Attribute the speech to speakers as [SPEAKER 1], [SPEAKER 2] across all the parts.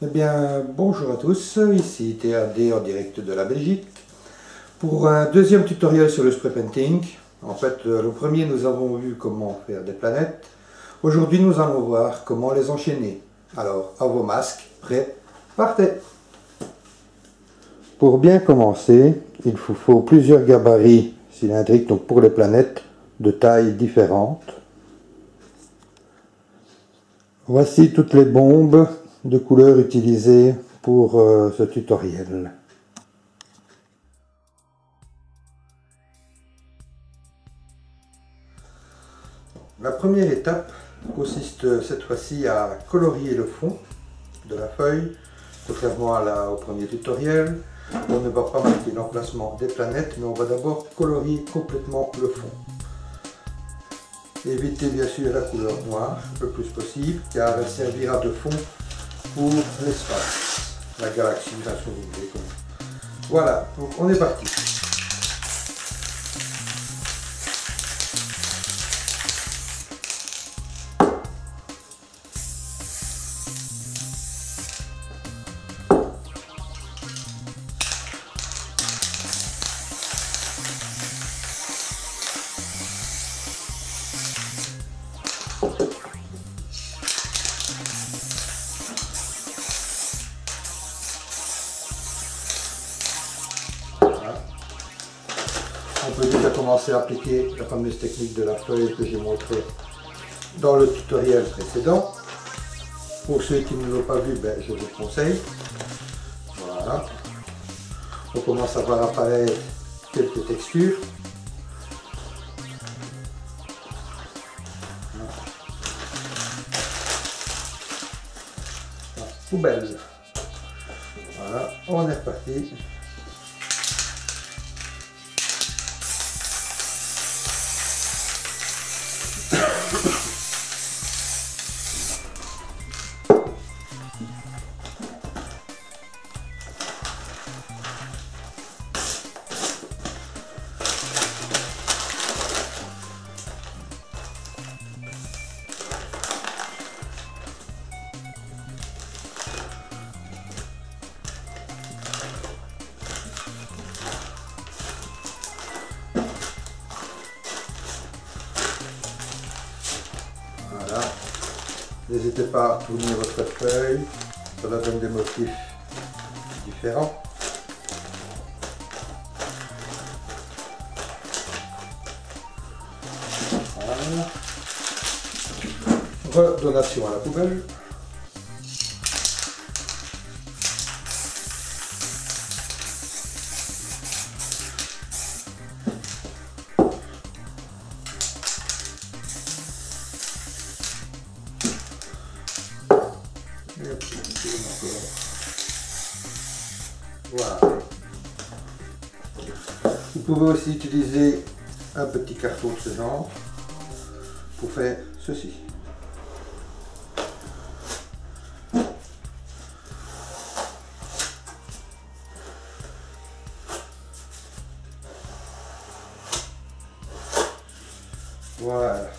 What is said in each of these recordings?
[SPEAKER 1] Eh bien, bonjour à tous, ici TAD en direct de la Belgique pour un deuxième tutoriel sur le spray painting. En fait, le premier, nous avons vu comment faire des planètes. Aujourd'hui, nous allons voir comment les enchaîner. Alors, à vos masques, prêts, partez! Pour bien commencer, il vous faut plusieurs gabarits cylindriques, donc pour les planètes, de tailles différentes. Voici toutes les bombes de couleurs utilisées pour ce tutoriel. La première étape consiste cette fois-ci à colorier le fond de la feuille, contrairement au premier tutoriel. On ne va pas marquer l'emplacement des planètes, mais on va d'abord colorier complètement le fond. Évitez bien sûr la couleur noire le plus possible, car elle servira de fond pour l'espace, la galaxie, la souris. Voilà, donc on est parti. On peut déjà commencer à appliquer la fameuse technique de la feuille que j'ai montrée dans le tutoriel précédent. Pour ceux qui ne l'ont pas vu, je vous le conseille. Voilà. On commence à voir apparaître quelques textures. Poubelle. Voilà, on est reparti. Voilà. N'hésitez pas à tourner votre feuille, cela donne des motifs différents. Voilà. Redonation à la poubelle. Voilà. Vous pouvez aussi utiliser un petit carton de ce genre pour faire ceci. Voilà.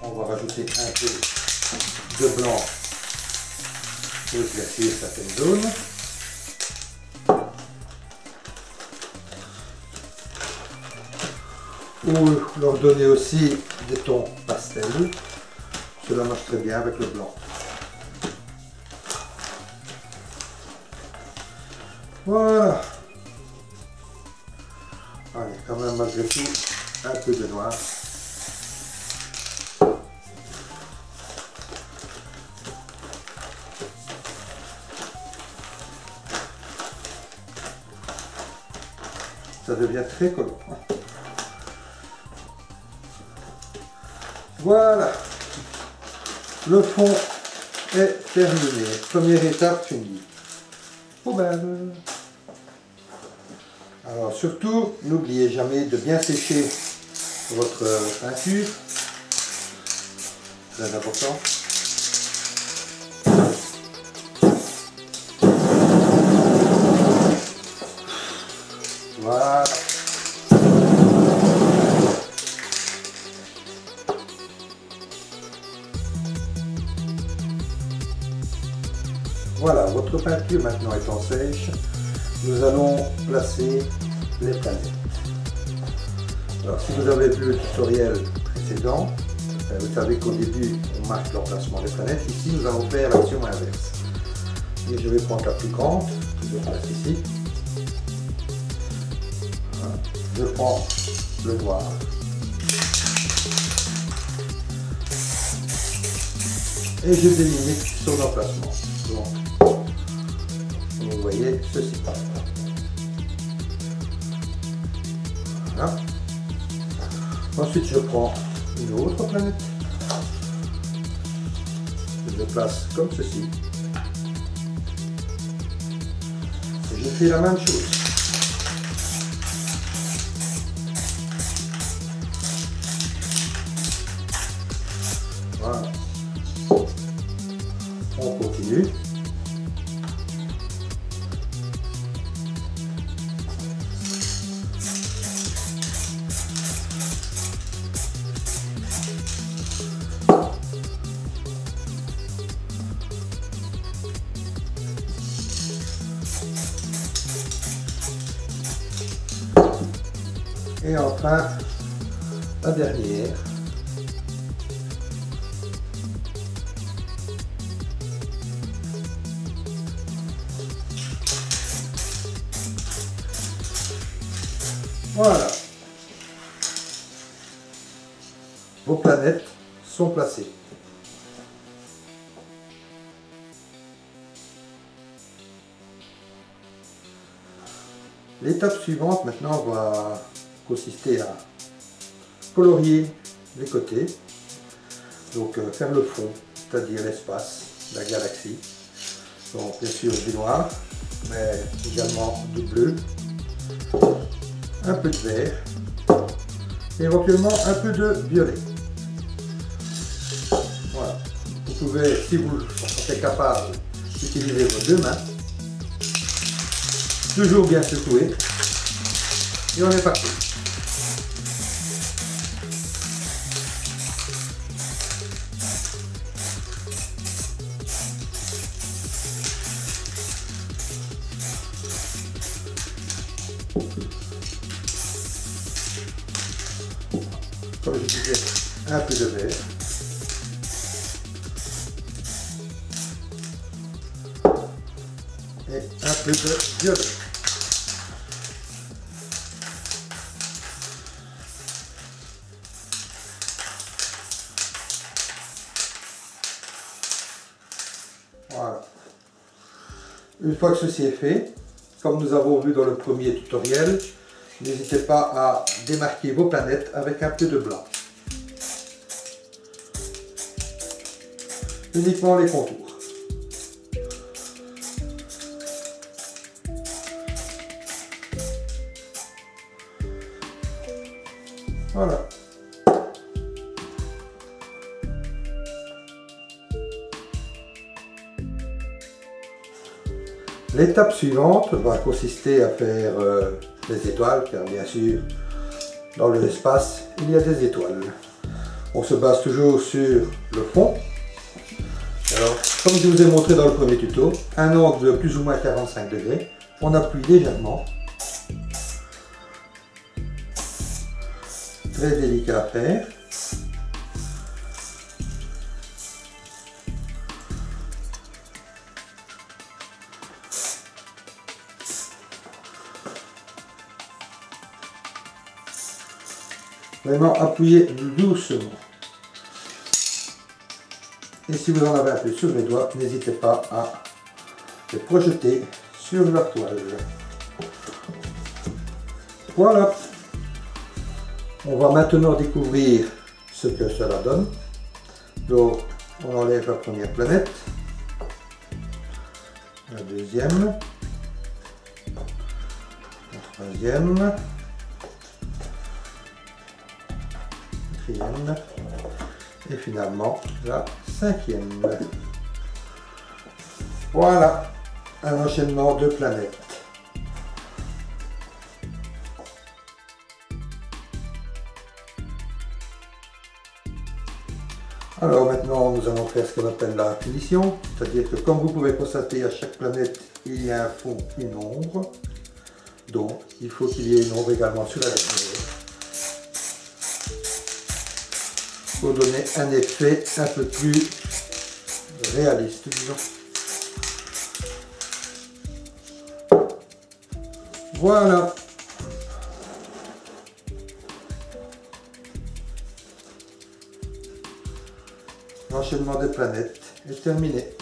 [SPEAKER 1] On va rajouter un peu de blanc pour éclaircir certaines zones. Ou leur donner aussi des tons pastels. Cela marche très bien avec le blanc. Voilà. Allez, quand même malgré tout, un peu de noir. Ça devient très collant. Voilà. Le fond est terminé. Première étape finie. Poubelle. Alors surtout, n'oubliez jamais de bien sécher votre peinture, très important. Voilà. Voilà, votre peinture maintenant étant sèche, nous allons placer les planètes. Alors si vous avez vu le tutoriel précédent, vous savez qu'au début on marque l'emplacement des planètes. Ici nous allons faire l'action inverse. Et je vais prendre la plus grande, que je place ici. Voilà. Je prends le noir. Et je délimite son emplacement. Donc, vous voyez ceci. Voilà. Ensuite, je prends une autre planète. Je le place comme ceci. Et je fais la même chose. Voilà. On continue. Et enfin, la dernière. Voilà. Vos planètes sont placées. L'étape suivante maintenant va consister à colorier les côtés, donc faire le fond, c'est-à-dire l'espace, la galaxie. Donc bien sûr du noir, mais également du bleu, un peu de vert, et éventuellement un peu de violet. Voilà. Vous pouvez, si vous êtes capable, utiliser vos deux mains, toujours bien secouer, et on est parti. Comme je disais, un peu de vert. Et un peu de violet. Voilà. Une fois que ceci est fait, comme nous avons vu dans le premier tutoriel, n'hésitez pas à démarquer vos planètes avec un peu de blanc. Uniquement les contours. Voilà. L'étape suivante va consister à faire des étoiles, car bien sûr, dans l'espace, il y a des étoiles. On se base toujours sur le fond. Alors, comme je vous ai montré dans le premier tuto, un angle de plus ou moins 45 degrés, on appuie légèrement. Très délicat à faire. Vraiment appuyez doucement. Et si vous en avez un peu sur les doigts, n'hésitez pas à les projeter sur la toile. Voilà. On va maintenant découvrir ce que cela donne. Donc, on enlève la première planète, la deuxième, la troisième, quatrième et finalement la cinquième. Voilà un enchaînement de planètes. Alors maintenant nous allons faire ce qu'on appelle la finition, c'est-à-dire que comme vous pouvez constater à chaque planète il y a un fond, une ombre, donc il faut qu'il y ait une ombre également sur la lumière pour donner un effet un peu plus réaliste, disons. Voilà. L'enchaînement des planètes est terminé.